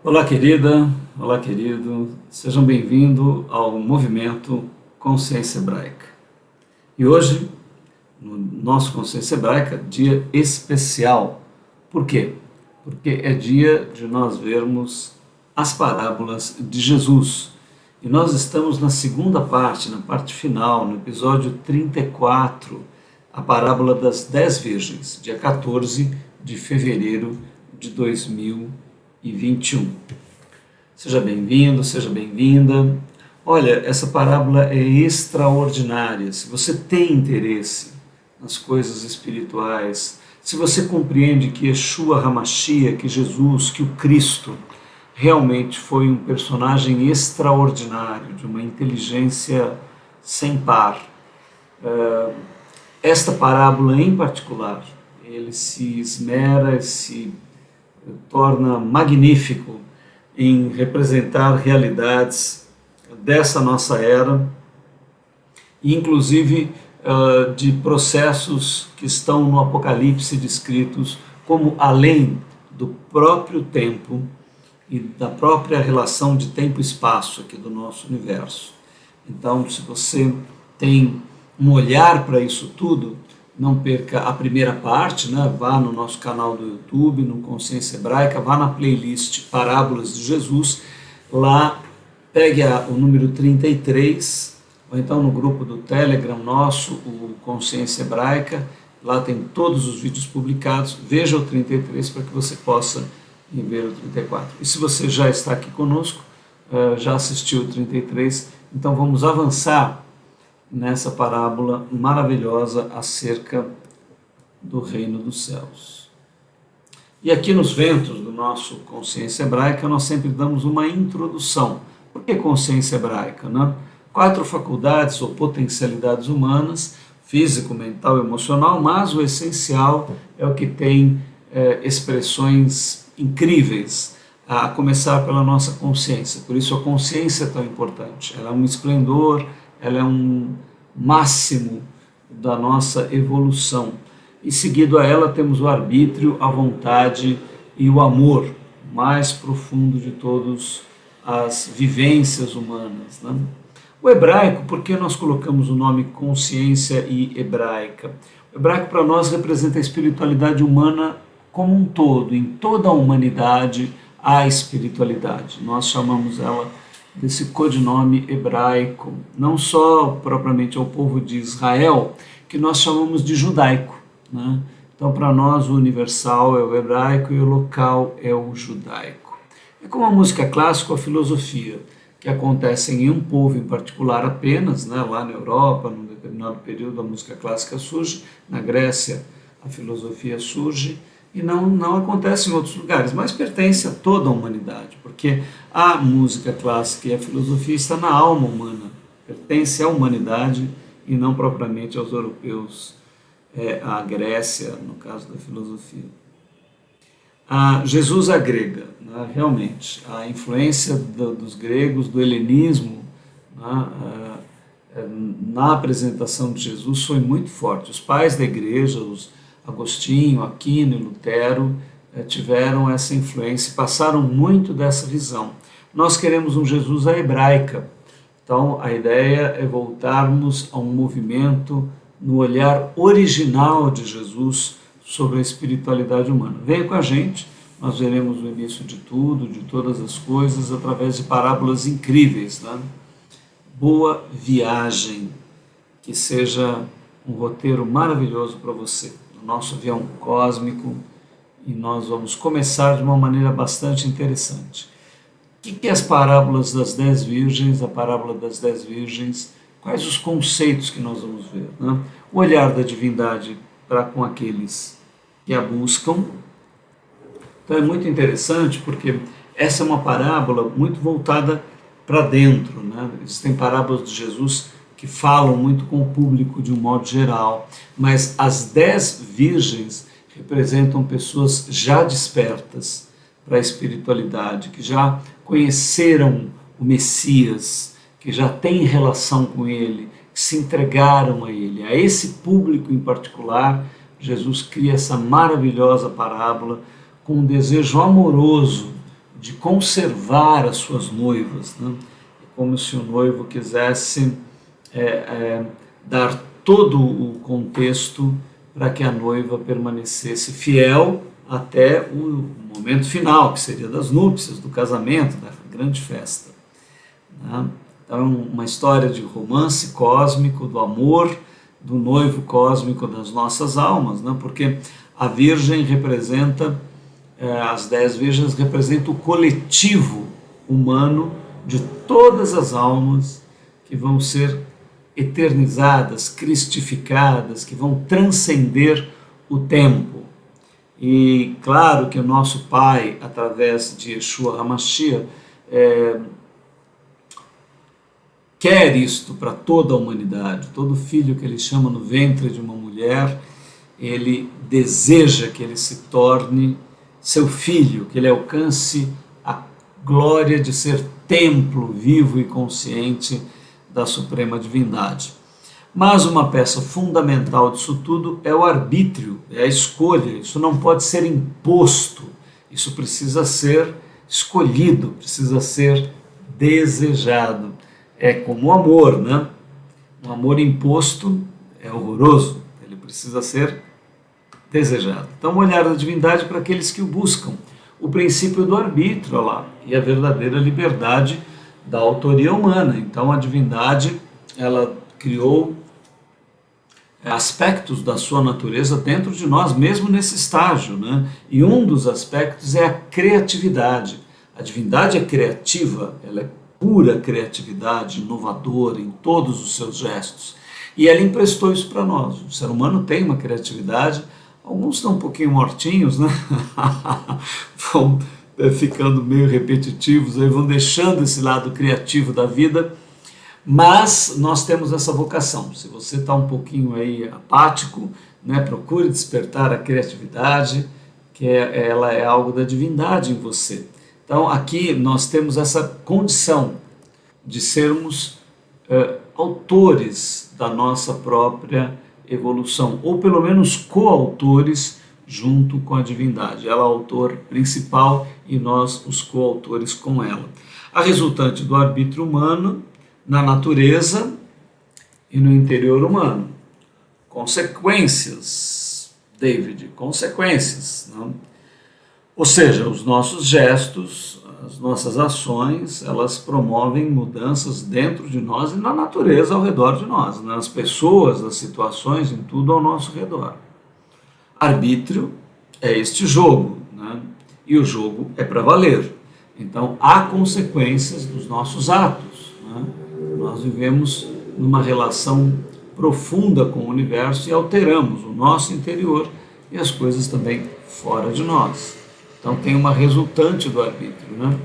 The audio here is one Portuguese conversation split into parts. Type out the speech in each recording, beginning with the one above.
Olá, querida, olá, querido, sejam bem-vindos ao movimento Consciência Hebraica. E hoje, no nosso Consciência Hebraica, dia especial. Por quê? Porque é dia de nós vermos as parábolas de Jesus. E nós estamos na segunda parte, na parte final, no episódio 34, a parábola das 10 virgens, dia 14 de fevereiro de 2021. Seja bem-vindo, seja bem-vinda. Olha, essa parábola é extraordinária. Se você tem interesse nas coisas espirituais, se você compreende que Yeshua HaMashiach, que Jesus, que o Cristo, realmente foi um personagem extraordinário, de uma inteligência sem par. Esta parábola em particular, ele se esmera, se torna magnífico em representar realidades dessa nossa era, inclusive de processos que estão no Apocalipse descritos como além do próprio tempo e da própria relação de tempo e espaço aqui do nosso universo. Então, se você tem um olhar para isso tudo, não perca a primeira parte, né? Vá no nosso canal do YouTube, no Consciência Hebraica, vá na playlist Parábolas de Jesus, lá pegue o número 33, ou então no grupo do Telegram nosso, o Consciência Hebraica, lá tem todos os vídeos publicados, veja o 33 para que você possa ver o 34. E se você já está aqui conosco, já assistiu o 33, então vamos avançar nessa parábola maravilhosa acerca do reino dos céus. E aqui nos ventos do nosso Consciência Hebraica nós sempre damos uma introdução. Por que Consciência Hebraica, né? 4 faculdades ou potencialidades humanas, físico, mental e emocional, mas o essencial é o que tem expressões incríveis, a começar pela nossa consciência. Por isso a consciência é tão importante. Ela é um esplendor, ela é um máximo da nossa evolução. E seguido a ela temos o arbítrio, a vontade e o amor, mais profundo de todas as vivências humanas, né? O hebraico, por que nós colocamos o nome consciência e hebraica? O hebraico para nós representa a espiritualidade humana como um todo, em toda a humanidade há espiritualidade. Nós chamamos ela desse codinome hebraico, não só propriamente ao povo de Israel, que nós chamamos de judaico, né? Então, para nós, o universal é o hebraico e o local é o judaico. É como a música clássica ou a filosofia, que acontecem em um povo em particular apenas, né? Lá na Europa, num determinado período, a música clássica surge, na Grécia, a filosofia surge, e não acontece em outros lugares, mas pertence a toda a humanidade, porque a música clássica e a filosofia está na alma humana, pertence à humanidade e não propriamente aos europeus, à Grécia, no caso da filosofia. Jesus agrega, né, realmente, a influência dos gregos, do helenismo, né, na apresentação de Jesus foi muito forte. Os pais da igreja, os Agostinho, Aquino e Lutero tiveram essa influência e passaram muito dessa visão. Nós queremos um Jesus à hebraica, então a ideia é voltarmos a um movimento no olhar original de Jesus sobre a espiritualidade humana. Venha com a gente, nós veremos o início de tudo, de todas as coisas, através de parábolas incríveis, né? Boa viagem, que seja um roteiro maravilhoso para você. Nosso avião cósmico, e nós vamos começar de uma maneira bastante interessante. O que é as parábolas das 10 virgens, a parábola das 10 virgens, quais os conceitos que nós vamos ver, né? O olhar da divindade para com aqueles que a buscam. Então é muito interessante porque essa é uma parábola muito voltada para dentro, né? Existem parábolas de Jesus que falam muito com o público de um modo geral, mas as 10 virgens representam pessoas já despertas para a espiritualidade, que já conheceram o Messias, que já têm relação com ele, que se entregaram a ele. A esse público em particular, Jesus cria essa maravilhosa parábola com um desejo amoroso de conservar as suas noivas, né? É como se o noivo quisesse dar todo o contexto para que a noiva permanecesse fiel até o momento final, que seria das núpcias, do casamento, da grande festa, né? Então, é uma história de romance cósmico, do amor do noivo cósmico das nossas almas, né? Porque a Virgem representa, as 10 virgens representam o coletivo humano de todas as almas que vão ser eternizadas, cristificadas, que vão transcender o tempo. E claro que o nosso Pai, através de Yeshua HaMashiach, quer isto para toda a humanidade. Todo filho que ele chama no ventre de uma mulher, ele deseja que ele se torne seu filho, que ele alcance a glória de ser templo vivo e consciente da suprema divindade. Mas uma peça fundamental disso tudo é o arbítrio, é a escolha. Isso não pode ser imposto, isso precisa ser escolhido, precisa ser desejado. É como o amor, né? Um amor imposto é horroroso, ele precisa ser desejado. Então, o olhar da divindade para aqueles que o buscam. O princípio do arbítrio, olha lá, e a verdadeira liberdade da autoria humana. Então, a divindade, ela criou aspectos da sua natureza dentro de nós, mesmo nesse estágio, né? E um dos aspectos é a criatividade. A divindade é criativa, ela é pura criatividade, inovadora em todos os seus gestos. E ela emprestou isso para nós. O ser humano tem uma criatividade, alguns estão um pouquinho mortinhos, né? Vão ficando meio repetitivos, aí vão deixando esse lado criativo da vida, mas nós temos essa vocação. Se você está um pouquinho aí apático, né, procure despertar a criatividade, que ela é algo da divindade em você. Então, aqui nós temos essa condição de sermos autores da nossa própria evolução, ou pelo menos coautores junto com a divindade. Ela é o autor principal e nós os coautores com ela. A resultante do arbítrio humano na natureza e no interior humano. Consequências, David, consequências, não? Ou seja, os nossos gestos, as nossas ações, elas promovem mudanças dentro de nós e na natureza ao redor de nós, nas pessoas, nas situações, em tudo ao nosso redor. Arbítrio é este jogo, né? E o jogo é para valer. Então, há consequências dos nossos atos, né? Nós vivemos numa relação profunda com o universo e alteramos o nosso interior e as coisas também fora de nós. Então tem uma resultante do arbítrio, né?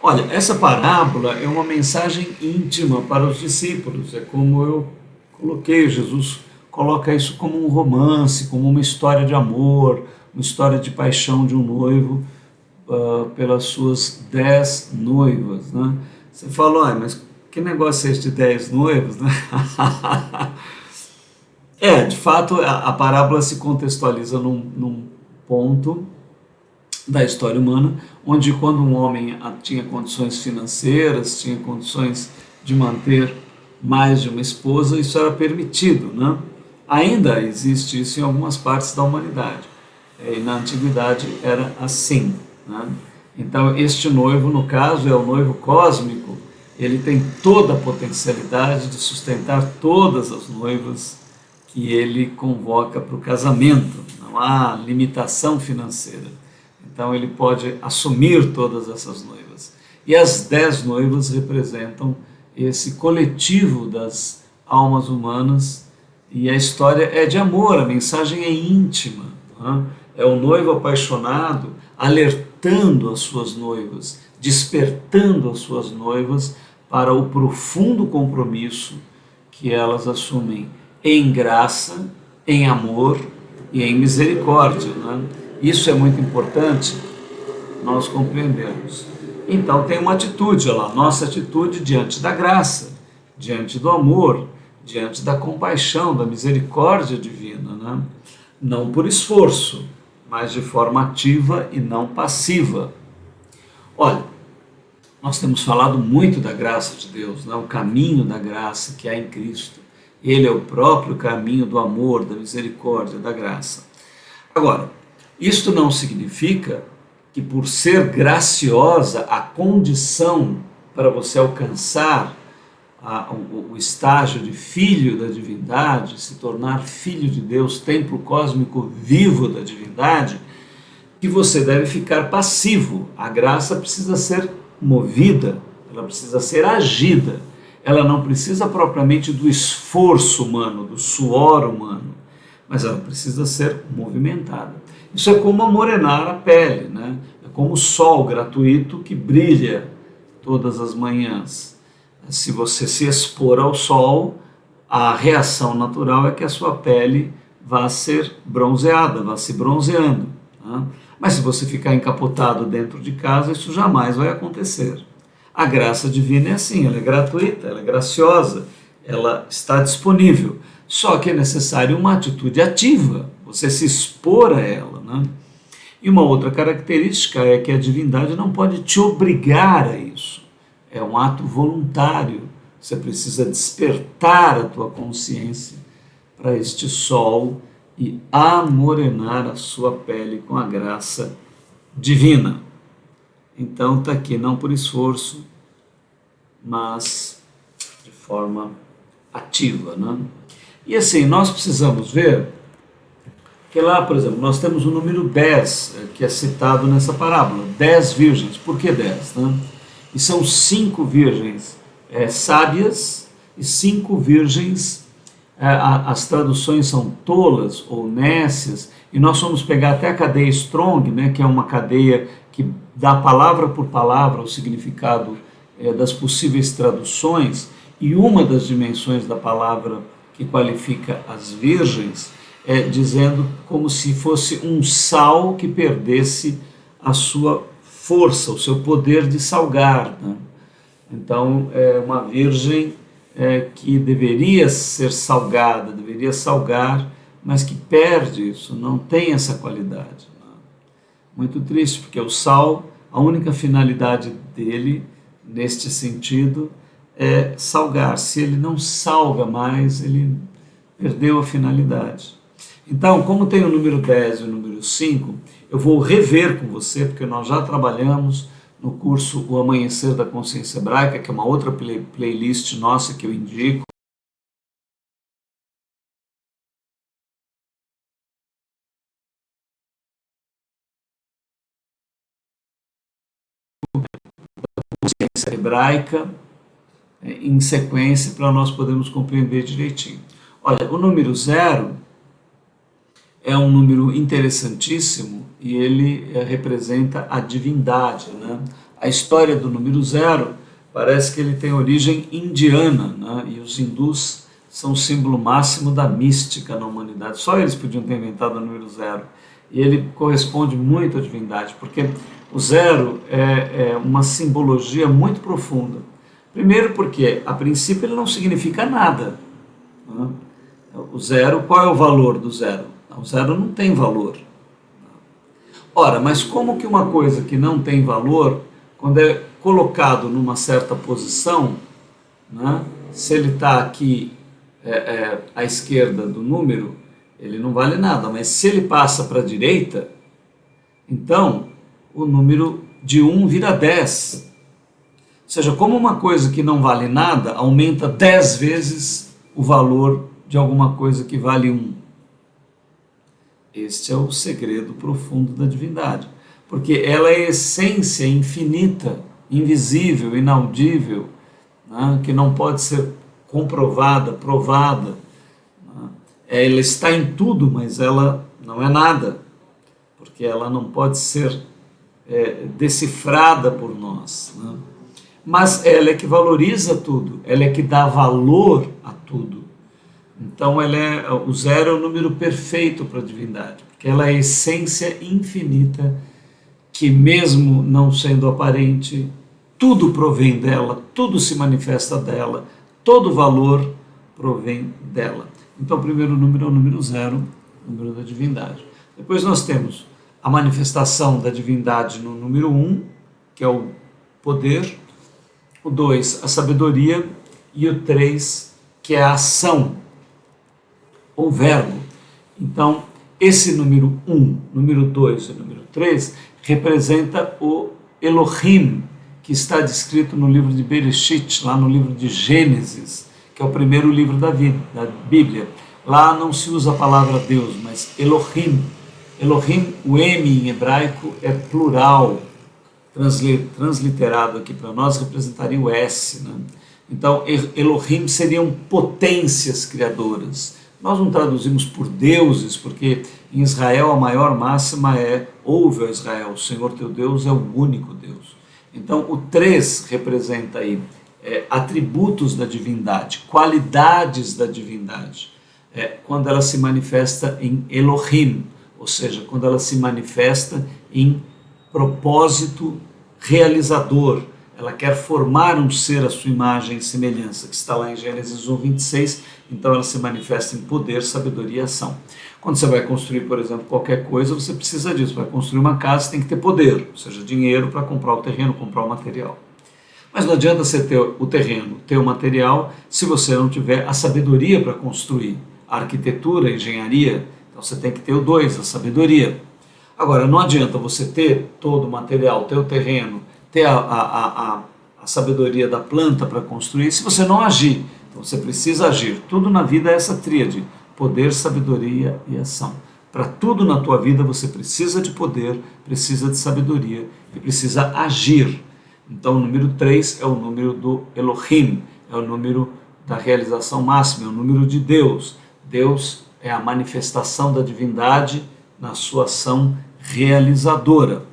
Olha, essa parábola é uma mensagem íntima para os discípulos. É como eu coloquei, Jesus coloca isso como um romance, como uma história de amor, uma história de paixão de um noivo pelas suas 10 noivas, né? Você fala, mas que negócio é esse de 10 noivos, né? De fato, a parábola se contextualiza num ponto da história humana, onde quando um homem tinha condições financeiras, tinha condições de manter mais de uma esposa, isso era permitido, né? Ainda existe isso em algumas partes da humanidade, e na antiguidade era assim, né? Então este noivo, no caso, é o noivo cósmico, ele tem toda a potencialidade de sustentar todas as noivas que ele convoca para o casamento, não há limitação financeira. Então ele pode assumir todas essas noivas. E as 10 noivas representam esse coletivo das almas humanas, e a história é de amor, a mensagem é íntima, né? É o noivo apaixonado alertando as suas noivas, despertando as suas noivas para o profundo compromisso que elas assumem em graça, em amor e em misericórdia, né? Isso é muito importante nós compreendermos. Então tem uma atitude, olha lá, nossa atitude diante da graça, diante do amor, diante da compaixão, da misericórdia divina, né? Não por esforço, mas de forma ativa e não passiva. Olha, nós temos falado muito da graça de Deus, né? O caminho da graça que há em Cristo. Ele é o próprio caminho do amor, da misericórdia, da graça. Agora, isto não significa que por ser graciosa a condição para você alcançar o estágio de filho da divindade, se tornar filho de Deus, templo cósmico vivo da divindade, que você deve ficar passivo. A graça precisa ser movida, ela precisa ser agida, ela não precisa propriamente do esforço humano, do suor humano, mas ela precisa ser movimentada. Isso é como amorenar a pele, né? É como o sol gratuito que brilha todas as manhãs. Se você se expor ao sol, a reação natural é que a sua pele vá ser bronzeada, vá se bronzeando, né? Mas se você ficar encapotado dentro de casa, isso jamais vai acontecer. A graça divina é assim, ela é gratuita, ela é graciosa, ela está disponível. Só que é necessário uma atitude ativa, você se expor a ela, né? E uma outra característica é que a divindade não pode te obrigar a isso. É um ato voluntário. Você precisa despertar a tua consciência para este sol e amorenar a sua pele com a graça divina. Então está aqui, não por esforço, mas de forma ativa, né? E assim, nós precisamos ver que lá, por exemplo, nós temos o número 10, que é citado nessa parábola, 10 virgens. Por que 10? Né? E são 5 virgens sábias e 5 virgens, as traduções são tolas ou nécias, e nós vamos pegar até a cadeia Strong, né, que é uma cadeia que dá palavra por palavra o significado das possíveis traduções, e uma das dimensões da palavra que qualifica as virgens dizendo como se fosse um sal que perdesse a sua força, o seu poder de salgar, né? Então, é uma virgem que deveria ser salgada, deveria salgar, mas que perde isso, não tem essa qualidade, né? Muito triste, porque o sal, a única finalidade dele, neste sentido, é salgar. Se ele não salga mais, ele perdeu a finalidade. Então, como tem o número 10 e o número 5, eu vou rever com você, porque nós já trabalhamos no curso O Amanhecer da Consciência Hebraica, que é uma outra playlist nossa que eu indico. Consciência Hebraica, em sequência, para nós podermos compreender direitinho. Olha, o número 0 é um número interessantíssimo e ele representa a divindade, né? A história do número 0 parece que ele tem origem indiana, né? E os hindus são o símbolo máximo da mística na humanidade. Só eles podiam ter inventado o número 0. E ele corresponde muito à divindade, porque o 0 é uma simbologia muito profunda. Primeiro porque, a princípio, ele não significa nada, né? O 0, qual é o valor do 0? O 0 não tem valor. Ora, mas como que uma coisa que não tem valor, quando é colocado numa certa posição, né, se ele está aqui à esquerda do número, ele não vale nada, mas se ele passa para a direita, então o número de 1 vira 10. Ou seja, como uma coisa que não vale nada aumenta 10 vezes o valor de alguma coisa que vale 1. Este é o segredo profundo da divindade, porque ela é essência infinita, invisível, inaudível, né, que não pode ser comprovada, provada, né? Ela está em tudo, mas ela não é nada, porque ela não pode ser decifrada por nós, né? Mas ela é que valoriza tudo, ela é que dá valor a tudo. Então o 0 é o número perfeito para a divindade, porque ela é a essência infinita que, mesmo não sendo aparente, tudo provém dela, tudo se manifesta dela, todo valor provém dela. Então o primeiro número é o número 0, o número da divindade. Depois nós temos a manifestação da divindade no número 1, que é o poder, o 2, a sabedoria, e o 3, que é a ação, ou verbo. Então, esse número 1, número 2 e número 3 representa o Elohim, que está descrito no livro de Bereshit, lá no livro de Gênesis, que é o primeiro livro da Bíblia. Lá não se usa a palavra Deus, mas Elohim. Elohim, o M em hebraico é plural, transliterado aqui para nós representaria o S, né? Então, Elohim seriam potências criadoras. Nós não traduzimos por deuses, porque em Israel a maior máxima é: ouve, ó Israel, o Senhor teu Deus é o único Deus. Então, o 3 representa aí atributos da divindade, qualidades da divindade, quando ela se manifesta em Elohim, ou seja, quando ela se manifesta em propósito realizador. Ela quer formar um ser à sua imagem e semelhança, que está lá em Gênesis 1, 26, então ela se manifesta em poder, sabedoria e ação. Quando você vai construir, por exemplo, qualquer coisa, você precisa disso. Vai construir uma casa, você tem que ter poder, ou seja, dinheiro para comprar o terreno, comprar o material. Mas não adianta você ter o terreno, ter o material, se você não tiver a sabedoria para construir. A arquitetura, a engenharia, então você tem que ter o 2, a sabedoria. Agora, não adianta você ter todo o material, ter o terreno, ter a sabedoria da planta para construir, se você não agir. Então você precisa agir. Tudo na vida é essa tríade: poder, sabedoria e ação. Para tudo na tua vida você precisa de poder, precisa de sabedoria e precisa agir. Então o número 3 é o número do Elohim, é o número da realização máxima, é o número de Deus. Deus é a manifestação da divindade na sua ação realizadora.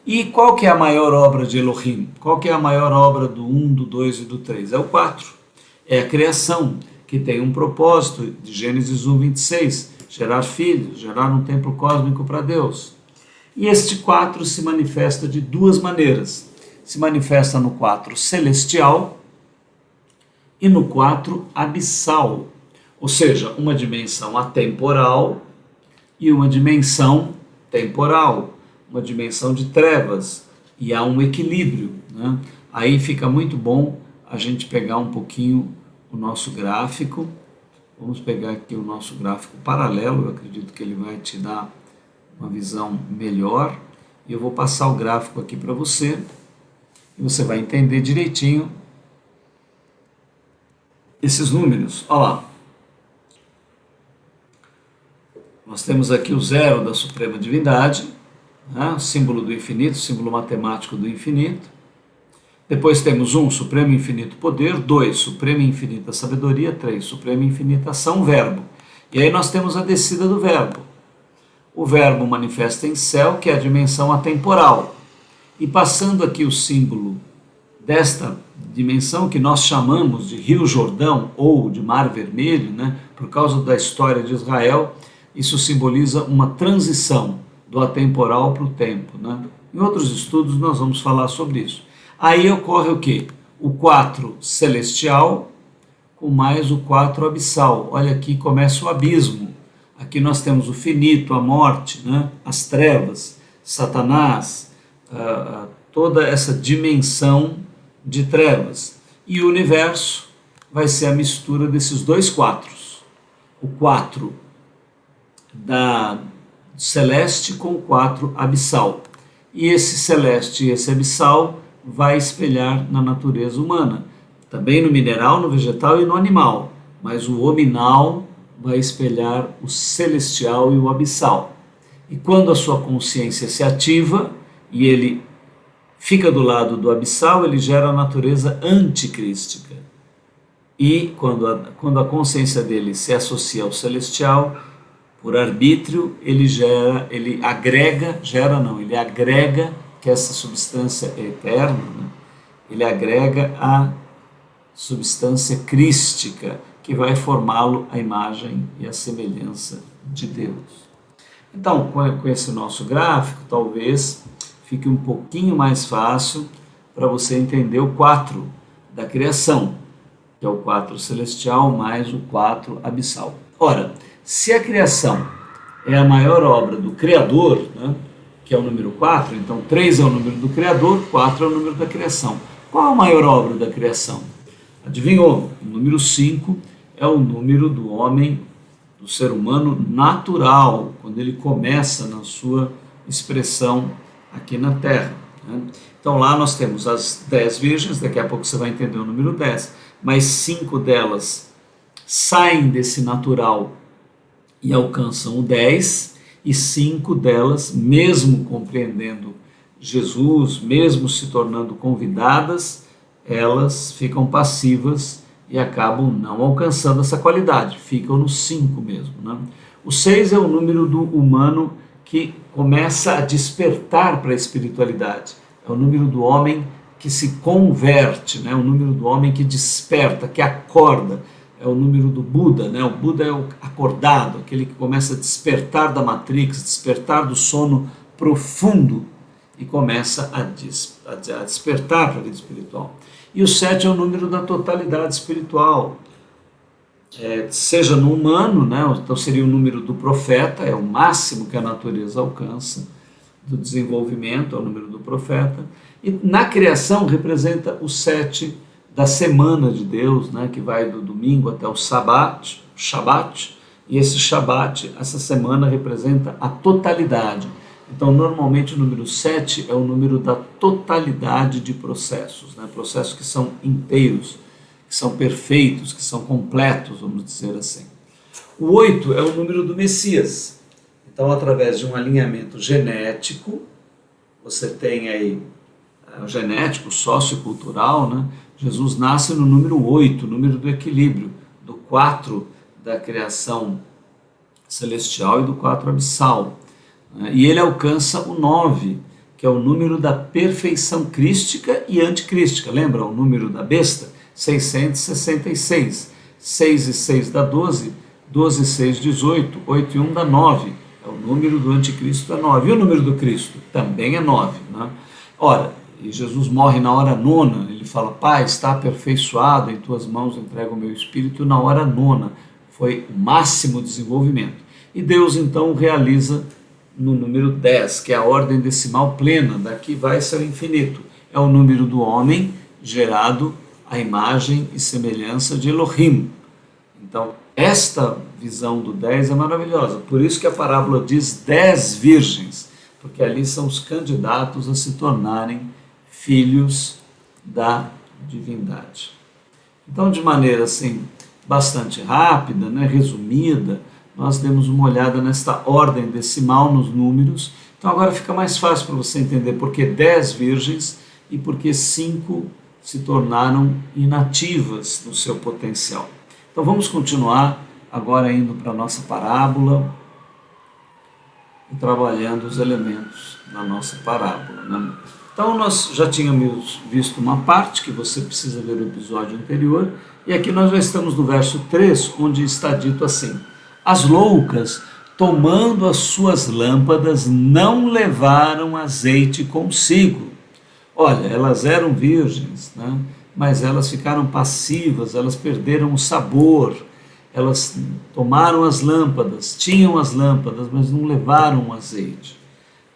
E qual que é a maior obra de Elohim? Qual que é a maior obra do 1, do 2 e do 3? É o 4. É a criação, que tem um propósito, de Gênesis 1, 26, gerar filhos, gerar um templo cósmico para Deus. E este 4 se manifesta de duas maneiras. Se manifesta no 4 celestial e no 4 abissal, ou seja, uma dimensão atemporal e uma dimensão temporal, uma dimensão de trevas, e há um equilíbrio, né? Aí fica muito bom a gente pegar um pouquinho o nosso gráfico. Vamos pegar aqui o nosso gráfico paralelo, eu acredito que ele vai te dar uma visão melhor, e eu vou passar o gráfico aqui para você, e você vai entender direitinho esses números. Olha lá, nós temos aqui o 0 da Suprema Divindade, né? Símbolo do infinito, símbolo matemático do infinito. Depois temos 1, Supremo e Infinito Poder, 2, Suprema e Infinita Sabedoria, 3, Suprema e Infinita Ação, Verbo. E aí nós temos a descida do Verbo. O Verbo manifesta em céu, que é a dimensão atemporal. E passando aqui o símbolo desta dimensão, que nós chamamos de Rio Jordão ou de Mar Vermelho, né? Por causa da história de Israel, isso simboliza uma transição do atemporal para o tempo, né? Em outros estudos nós vamos falar sobre isso. Aí ocorre o quê? O 4 celestial com mais o 4 abissal. Olha, aqui começa o abismo. Aqui nós temos o finito, a morte, né? As trevas, Satanás, toda essa dimensão de trevas. E o universo vai ser a mistura desses dois 4s. O 4 da celeste com o 4 abissal. E esse celeste e esse abissal vai espelhar na natureza humana, também no mineral, no vegetal e no animal, mas o hominal vai espelhar o celestial e o abissal. E quando a sua consciência se ativa e ele fica do lado do abissal, ele gera a natureza anticrística. E quando a consciência dele se associa ao celestial, por arbítrio, ele agrega que essa substância é eterna, né? Ele agrega a substância crística, que vai formá-lo à imagem e à semelhança de Deus. Então, com esse nosso gráfico, talvez fique um pouquinho mais fácil para você entender o 4 da criação, que é o 4 celestial mais o 4 abissal. Ora, se a criação é a maior obra do Criador, né, que é o número 4, então 3 é o número do Criador, 4 é o número da criação. Qual a maior obra da criação? Adivinhou? O número 5 é o número do homem, do ser humano natural, quando ele começa na sua expressão aqui na Terra. Né? Então lá nós temos as 10 virgens, daqui a pouco você vai entender o número 10, mas 5 delas saem desse natural e alcançam o 10, e 5 delas, mesmo compreendendo Jesus, mesmo se tornando convidadas, elas ficam passivas e acabam não alcançando essa qualidade, ficam no 5 mesmo. Né? O 6 é o número do humano que começa a despertar para a espiritualidade, é o número do homem que se converte, né? O número do homem que desperta, que acorda, é o número do Buda, né? O Buda é o acordado, aquele que começa a despertar da Matrix, despertar do sono profundo e começa a despertar para a vida espiritual. E o 7 é o número da totalidade espiritual, seja no humano, né? Então seria o número do profeta, é o máximo que a natureza alcança do desenvolvimento, é o número do profeta, e na criação representa o 7 da semana de Deus, né, que vai do domingo até o Shabat, e esse Shabat, essa semana, representa a totalidade. Então, normalmente, o número 7 é o número da totalidade de processos, né, processos que são inteiros, que são perfeitos, que são completos, vamos dizer assim. O 8 é o número do Messias. Então, através de um alinhamento genético, você tem aí o genético, sociocultural, né? Jesus nasce no número 8, número do equilíbrio, do 4 da criação celestial e do 4 abissal. E ele alcança o 9, que é o número da perfeição crística e anticrística. Lembra o número da besta? 666. 6 e 6 dá 12, 12 e 6, 18, 8 e 1 dá 9. É o número do anticristo é 9. E o número do Cristo? Também é 9. Né? Ora, e Jesus morre na hora 9, ele fala, Pai, está aperfeiçoado, em tuas mãos entrego o meu espírito, na hora 9, foi o máximo desenvolvimento. E Deus então realiza no número 10, que é a ordem decimal plena, daqui vai ser o infinito, é o número do homem gerado à imagem e semelhança de Elohim. Então, esta visão do 10 é maravilhosa, por isso que a parábola diz 10 virgens, porque ali são os candidatos a se tornarem filhos da divindade. Então, de maneira assim, bastante rápida, né, resumida, nós demos uma olhada nesta ordem decimal nos números. Então agora fica mais fácil para você entender por que 10 virgens e por que 5 se tornaram inativas no seu potencial. Então vamos continuar agora indo para a nossa parábola e trabalhando os elementos da nossa parábola, né? Então nós já tínhamos visto uma parte que você precisa ver o episódio anterior, e aqui nós já estamos no verso 3, onde está dito assim: as loucas, tomando as suas lâmpadas, não levaram azeite consigo. Olha, elas eram virgens, né? Mas elas ficaram passivas, elas perderam o sabor, elas tomaram as lâmpadas, tinham as lâmpadas, mas não levaram o azeite.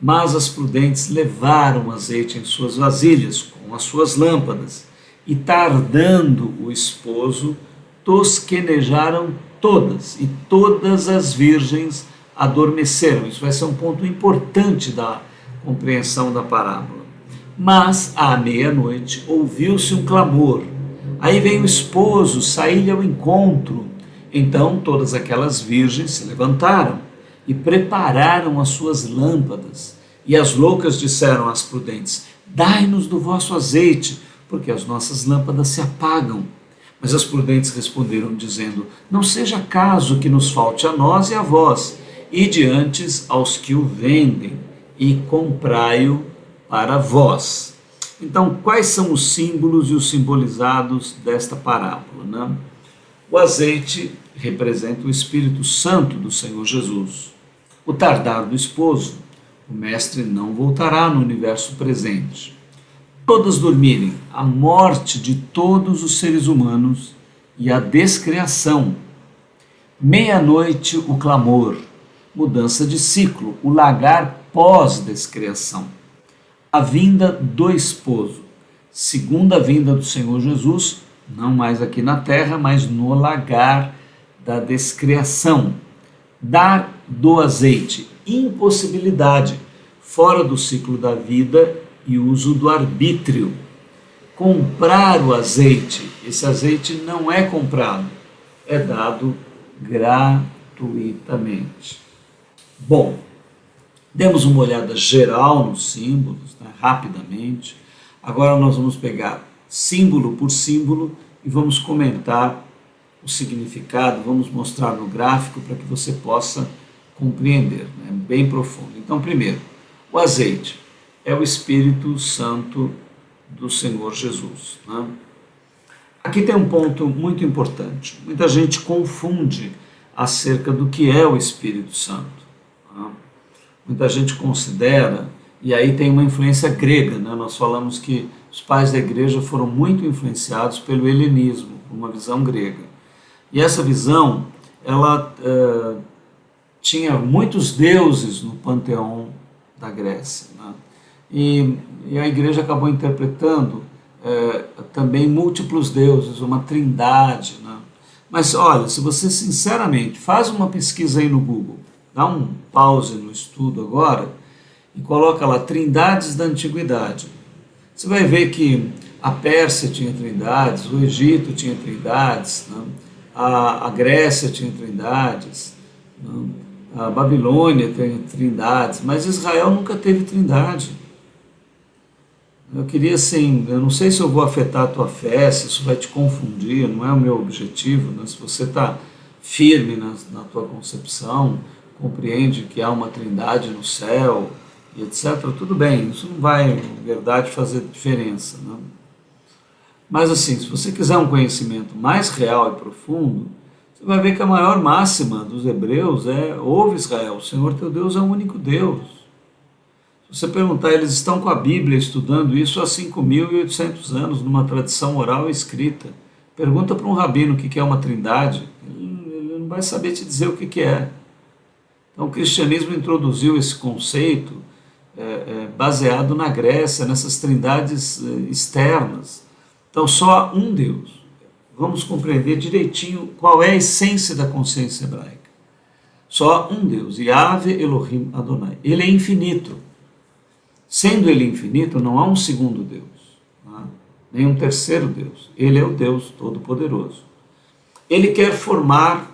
Mas as prudentes levaram azeite em suas vasilhas, com as suas lâmpadas, e tardando o esposo, tosquenejaram todas, e todas as virgens adormeceram. Isso vai ser um ponto importante da compreensão da parábola. Mas, à meia-noite, ouviu-se um clamor. Aí vem o esposo sair-lhe ao encontro. Então todas aquelas virgens se levantaram e prepararam as suas lâmpadas. E as loucas disseram às prudentes: dai-nos do vosso azeite, porque as nossas lâmpadas se apagam. Mas as prudentes responderam, dizendo: não seja caso que nos falte a nós e a vós, ide antes aos que o vendem, e comprai-o para vós. Então, quais são os símbolos e os simbolizados desta parábola, né? O azeite representa o Espírito Santo do Senhor Jesus. O tardar do esposo, o mestre não voltará no universo presente. Todas dormirem, a morte de todos os seres humanos e a descriação. Meia-noite, o clamor, mudança de ciclo, o lagar pós-descriação. A vinda do esposo, segunda vinda do Senhor Jesus, não mais aqui na terra, mas no lagar da descriação. Dar do azeite, impossibilidade, fora do ciclo da vida e uso do arbítrio. Comprar o azeite, esse azeite não é comprado, é dado gratuitamente. Bom, demos uma olhada geral nos símbolos, né, rapidamente. Agora nós vamos pegar símbolo por símbolo e vamos comentar o significado, vamos mostrar no gráfico para que você possa compreender, né, bem profundo. Então, primeiro, o azeite é o Espírito Santo do Senhor Jesus, né? Aqui tem um ponto muito importante. Muita gente confunde acerca do que é o Espírito Santo, né? Muita gente considera, e aí tem uma influência grega, né? Nós falamos que os pais da igreja foram muito influenciados pelo helenismo, por uma visão grega. E essa visão, ela tinha muitos deuses no panteão da Grécia, né? E a igreja acabou interpretando também múltiplos deuses, uma trindade, né? Mas olha, se você sinceramente faz uma pesquisa aí no Google, dá um pause no estudo agora e coloca lá trindades da antiguidade, você vai ver que a Pérsia tinha trindades, o Egito tinha trindades, né? A Grécia tinha trindades, né? A Babilônia tem trindades, mas Israel nunca teve trindade. Eu queria, assim, eu não sei se eu vou afetar a tua fé, se isso vai te confundir, não é o meu objetivo, né? Se você está firme na tua concepção, compreende que há uma trindade no céu, e etc., tudo bem, isso não vai, na verdade, fazer diferença, né? Mas, assim, se você quiser um conhecimento mais real e profundo, você vai ver que a maior máxima dos hebreus é: ouve Israel, o Senhor teu Deus é o único Deus. Se você perguntar, eles estão com a Bíblia estudando isso há 5.800 anos, numa tradição oral e escrita. Pergunta para um rabino o que é uma trindade, ele não vai saber te dizer o que é. Então o cristianismo introduziu esse conceito baseado na Grécia, nessas trindades externas. Então só há um Deus. Vamos compreender direitinho qual é a essência da consciência hebraica. Só há um Deus, Yahvé Elohim Adonai. Ele é infinito. Sendo ele infinito, não há um segundo Deus, tá? Nem um terceiro Deus. Ele é o Deus Todo-Poderoso. Ele quer formar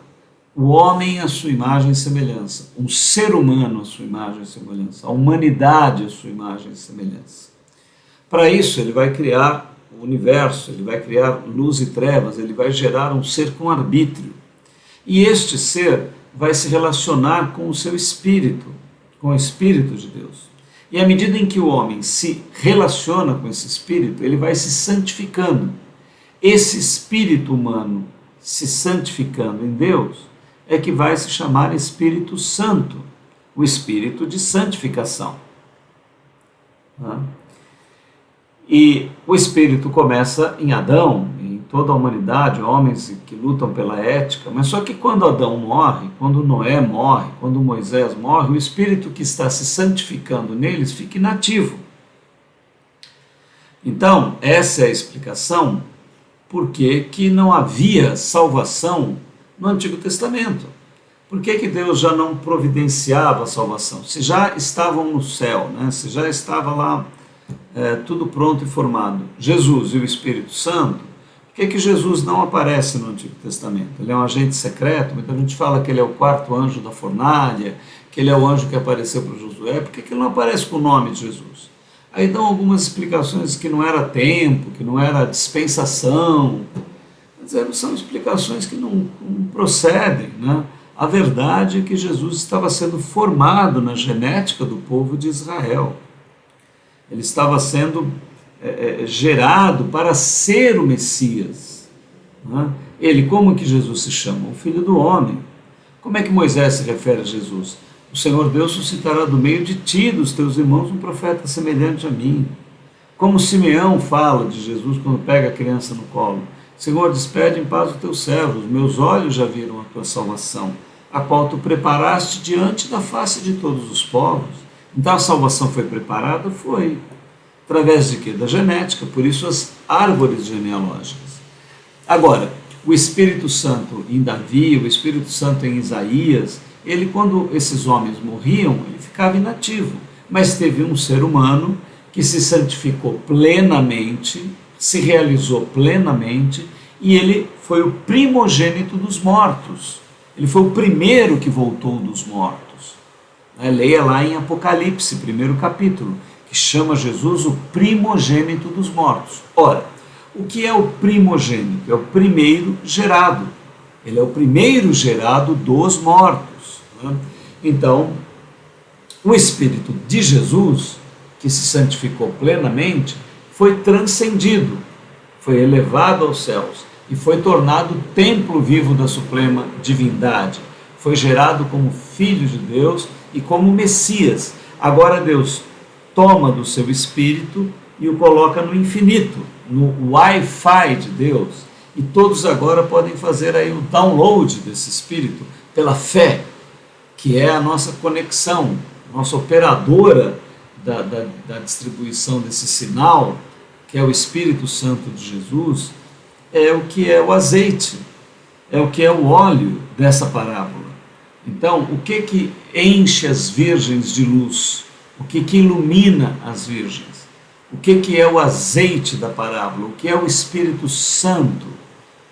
o homem à sua imagem e semelhança, um ser humano à sua imagem e semelhança, a humanidade à sua imagem e semelhança. Para isso, ele vai criar o universo, ele vai criar luz e trevas, ele vai gerar um ser com arbítrio. E este ser vai se relacionar com o seu espírito, com o Espírito de Deus. E à medida em que o homem se relaciona com esse espírito, ele vai se santificando. Esse espírito humano se santificando em Deus é que vai se chamar Espírito Santo, o espírito de santificação. E o espírito começa em Adão, em toda a humanidade, homens que lutam pela ética, mas só que quando Adão morre, quando Noé morre, quando Moisés morre, o espírito que está se santificando neles fica inativo. Então, essa é a explicação por que não havia salvação no Antigo Testamento. Por que Deus já não providenciava a salvação? Se já estavam no céu, né? Se já estava lá tudo pronto e formado, Jesus e o Espírito Santo, por que Jesus não aparece no Antigo Testamento? Ele é um agente secreto, muita gente fala que ele é o quarto anjo da fornalha, que ele é o anjo que apareceu para Josué. Por que ele não aparece com o nome de Jesus? Aí dão algumas explicações que não era tempo, que não era dispensação. São explicações que não procedem, né? A verdade é que Jesus estava sendo formado na genética do povo de Israel. Ele estava sendo gerado para ser o Messias, né? Ele, como que Jesus se chama? O Filho do Homem. Como é que Moisés se refere a Jesus? O Senhor Deus suscitará do meio de ti, dos teus irmãos, um profeta semelhante a mim. Como Simeão fala de Jesus quando pega a criança no colo: Senhor, despede em paz os teus servos, meus olhos já viram a tua salvação, a qual tu preparaste diante da face de todos os povos, Então a salvação foi preparada? Foi. Através de quê? Da genética, por isso as árvores genealógicas. Agora, o Espírito Santo em Davi, o Espírito Santo em Isaías, ele, quando esses homens morriam, ele ficava inativo. Mas teve um ser humano que se santificou plenamente, se realizou plenamente, e ele foi o primogênito dos mortos. Ele foi o primeiro que voltou dos mortos. Leia lá em Apocalipse, 1º capítulo, que chama Jesus o primogênito dos mortos. Ora, o que é o primogênito? É o primeiro gerado. Ele é o primeiro gerado dos mortos. Então, o Espírito de Jesus, que se santificou plenamente, foi transcendido, foi elevado aos céus e foi tornado templo vivo da suprema divindade. Foi gerado como Filho de Deus e como Messias. Agora Deus toma do seu Espírito e o coloca no infinito, no Wi-Fi de Deus. E todos agora podem fazer aí o download desse Espírito pela fé, que é a nossa conexão, nossa operadora da distribuição desse sinal, que é o Espírito Santo de Jesus, é o que é o azeite, é o que é o óleo dessa parábola. Então, o que enche as virgens de luz? O que ilumina as virgens? O que é o azeite da parábola? O que é o Espírito Santo?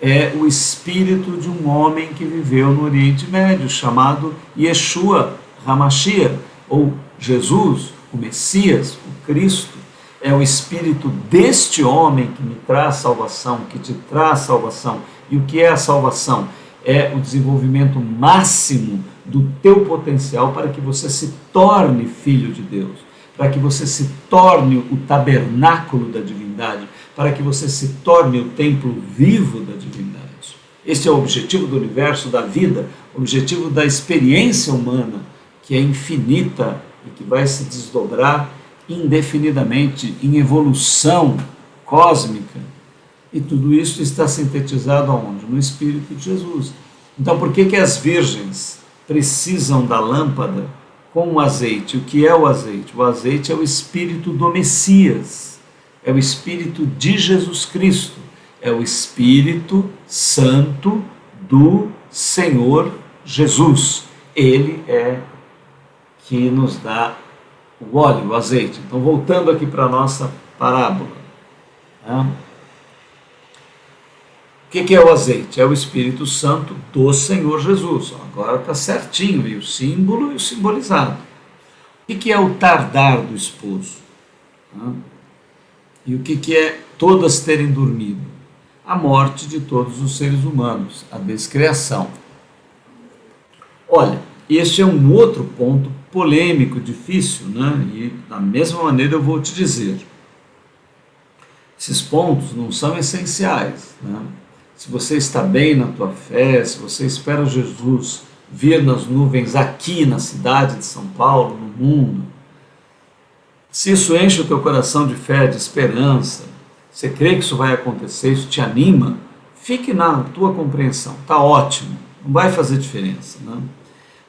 É o espírito de um homem que viveu no Oriente Médio, chamado Yeshua HaMashiach, ou Jesus, o Messias, o Cristo. É o espírito deste homem que me traz salvação, que te traz salvação. E o que é a salvação? É o desenvolvimento máximo do teu potencial para que você se torne filho de Deus, para que você se torne o tabernáculo da divindade, para que você se torne o templo vivo da divindade. Este é o objetivo do universo, da vida, o objetivo da experiência humana, que é infinita e que vai se desdobrar indefinidamente em evolução cósmica. E tudo isso está sintetizado aonde? No Espírito de Jesus. Então, por que as virgens precisam da lâmpada com o azeite? O que é o azeite? O azeite é o Espírito do Messias, é o Espírito de Jesus Cristo, é o Espírito Santo do Senhor Jesus. Ele é que nos dá o óleo, o azeite. Então, voltando aqui para a nossa parábola. O que é o azeite? É o Espírito Santo do Senhor Jesus. Agora está certinho aí o símbolo e o simbolizado. O que é o tardar do esposo? E o que é todas terem dormido? A morte de todos os seres humanos, a descriação. Olha, este é um outro ponto polêmico, difícil, E da mesma maneira eu vou te dizer, esses pontos não são essenciais, Se você está bem na tua fé, se você espera Jesus vir nas nuvens aqui na cidade de São Paulo, no mundo, se isso enche o teu coração de fé, de esperança, você crê que isso vai acontecer, isso te anima, fique na tua compreensão, está ótimo, não vai fazer diferença,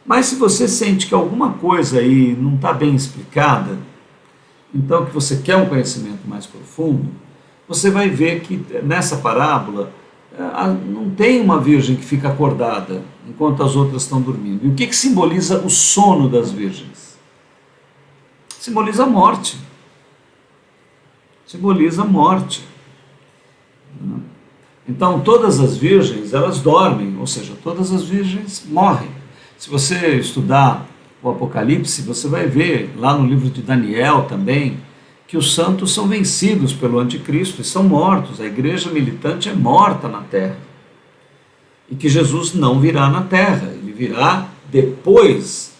Mas se você sente que alguma coisa aí não está bem explicada, então que você quer um conhecimento mais profundo, você vai ver que nessa parábola não tem uma virgem que fica acordada enquanto as outras estão dormindo. E o que simboliza o sono das virgens? Simboliza a morte. Simboliza a morte. Então todas as virgens, elas dormem, ou seja, todas as virgens morrem. Se você estudar o Apocalipse, você vai ver lá no livro de Daniel também, que os santos são vencidos pelo anticristo e são mortos, a igreja militante é morta na terra. E que Jesus não virá na terra, ele virá depois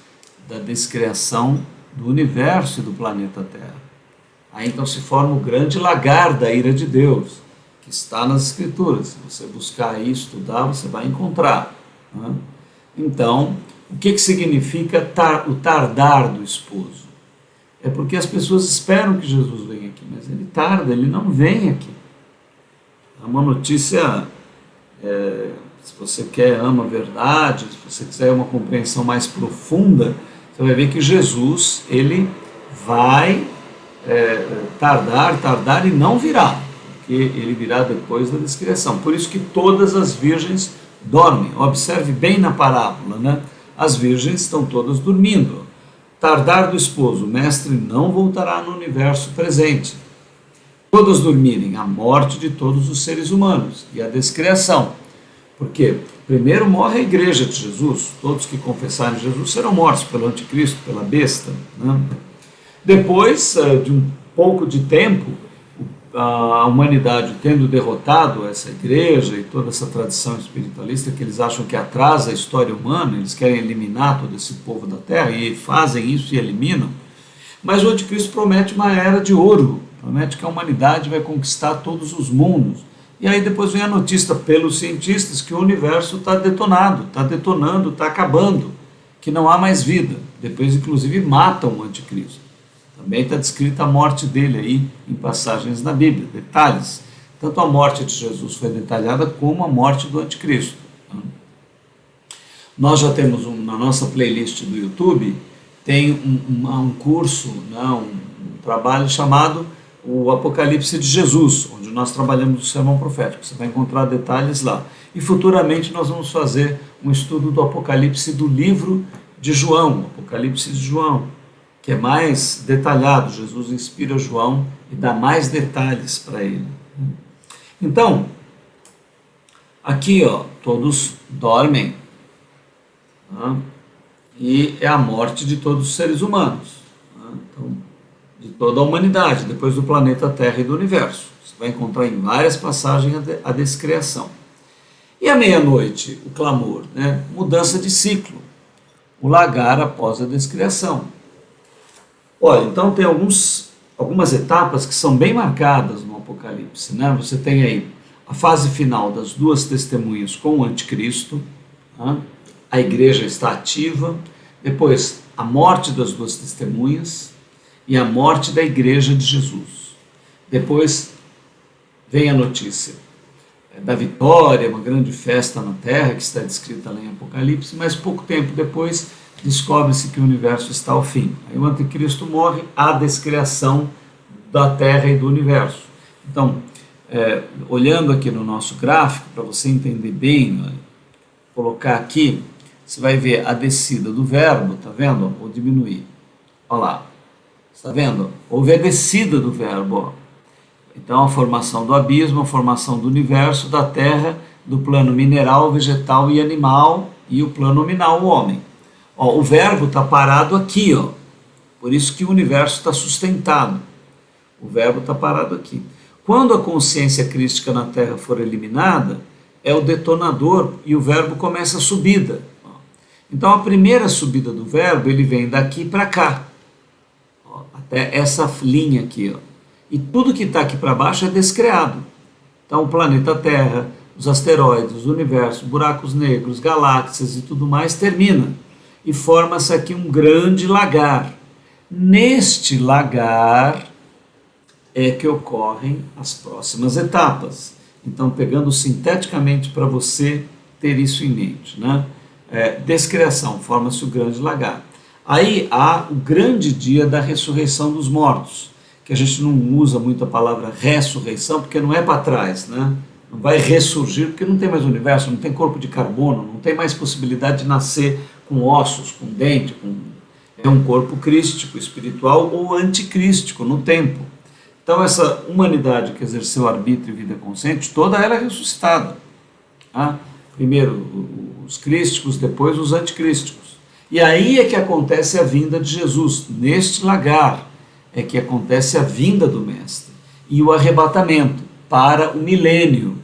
da descriação do universo e do planeta Terra. Aí então se forma o grande lagar da ira de Deus, que está nas Escrituras. Se você buscar e estudar, você vai encontrar. Então, o que significa o tardar do esposo? É porque as pessoas esperam que Jesus venha aqui, mas ele tarda, ele não vem aqui. É uma notícia, se você quer, ama a verdade, se você quiser uma compreensão mais profunda, você vai ver que Jesus, ele vai tardar e não virá, porque ele virá depois da descriação. Por isso que todas as virgens dormem. Observe bem na parábola, né? As virgens estão todas dormindo. Tardar do esposo, o mestre não voltará no universo presente. Todas dormirem, a morte de todos os seres humanos e a descriação. Porque primeiro morre a igreja de Jesus, todos que confessarem Jesus serão mortos pelo anticristo, pela besta, né? Depois de um pouco de tempo, a humanidade tendo derrotado essa igreja e toda essa tradição espiritualista que eles acham que atrasa a história humana, eles querem eliminar todo esse povo da terra e fazem isso e eliminam, mas o anticristo promete uma era de ouro, promete que a humanidade vai conquistar todos os mundos. E aí depois vem a notícia pelos cientistas que o universo está detonado, está detonando, está acabando, que não há mais vida. Depois inclusive matam o anticristo. Também está descrita a morte dele aí em passagens na Bíblia, detalhes. Tanto a morte de Jesus foi detalhada como a morte do anticristo. Nós já temos na nossa playlist do YouTube, tem um curso, né, um trabalho chamado o Apocalipse de Jesus, onde nós trabalhamos o sermão profético. Você vai encontrar detalhes lá. E futuramente nós vamos fazer um estudo do Apocalipse do livro de João, Apocalipse de João, que é mais detalhado. Jesus inspira João e dá mais detalhes para ele. Então, aqui, todos dormem, tá? E é a morte de todos os seres humanos, tá? Então, de toda a humanidade, depois do planeta Terra e do universo. Você vai encontrar em várias passagens a descriação. E à meia-noite, o clamor, né? Mudança de ciclo, o lagar após a descriação. Olha, então tem algumas etapas que são bem marcadas no Apocalipse, né? Você tem aí a fase final das duas testemunhas com o anticristo, tá? A igreja está ativa, depois a morte das duas testemunhas e a morte da igreja de Jesus. Depois vem a notícia da vitória, uma grande festa na terra, que está descrita lá em Apocalipse, mas pouco tempo depois descobre-se que o universo está ao fim. Aí o anticristo morre, há a descriação da terra e do universo. Então, olhando aqui no nosso gráfico, para você entender bem, colocar aqui, você vai ver a descida do verbo, tá vendo? Vou diminuir. Olha lá, está vendo? Houve a descida do verbo, ó. Então, a formação do abismo, a formação do universo, da terra, do plano mineral, vegetal e animal, e o plano nominal, o homem. Ó, o verbo está parado aqui, ó. Por isso que o universo está sustentado. O verbo está parado aqui. Quando a consciência crística na Terra for eliminada, é o detonador e o verbo começa a subida. Então, a primeira subida do verbo, ele vem daqui para cá, ó, até essa linha aqui, ó. E tudo que está aqui para baixo é descreado. Então, o planeta Terra, os asteroides, o universo, buracos negros, galáxias e tudo mais termina. E forma-se aqui um grande lagar. Neste lagar é que ocorrem as próximas etapas. Então, pegando sinteticamente para você ter isso em mente, né? Descriação, forma-se o grande lagar. Aí há o grande dia da ressurreição dos mortos, que a gente não usa muito a palavra ressurreição, porque não é para trás, né? Não vai ressurgir, porque não tem mais universo, não tem corpo de carbono, não tem mais possibilidade de nascer com ossos, com dente, é um corpo crístico, espiritual ou anticrístico no tempo. Então essa humanidade que exerceu arbítrio e vida consciente, toda ela é ressuscitada. Tá? Primeiro os crísticos, depois os anticrísticos. E aí é que acontece a vinda de Jesus, neste lagar é que acontece a vinda do Mestre e o arrebatamento para o milênio.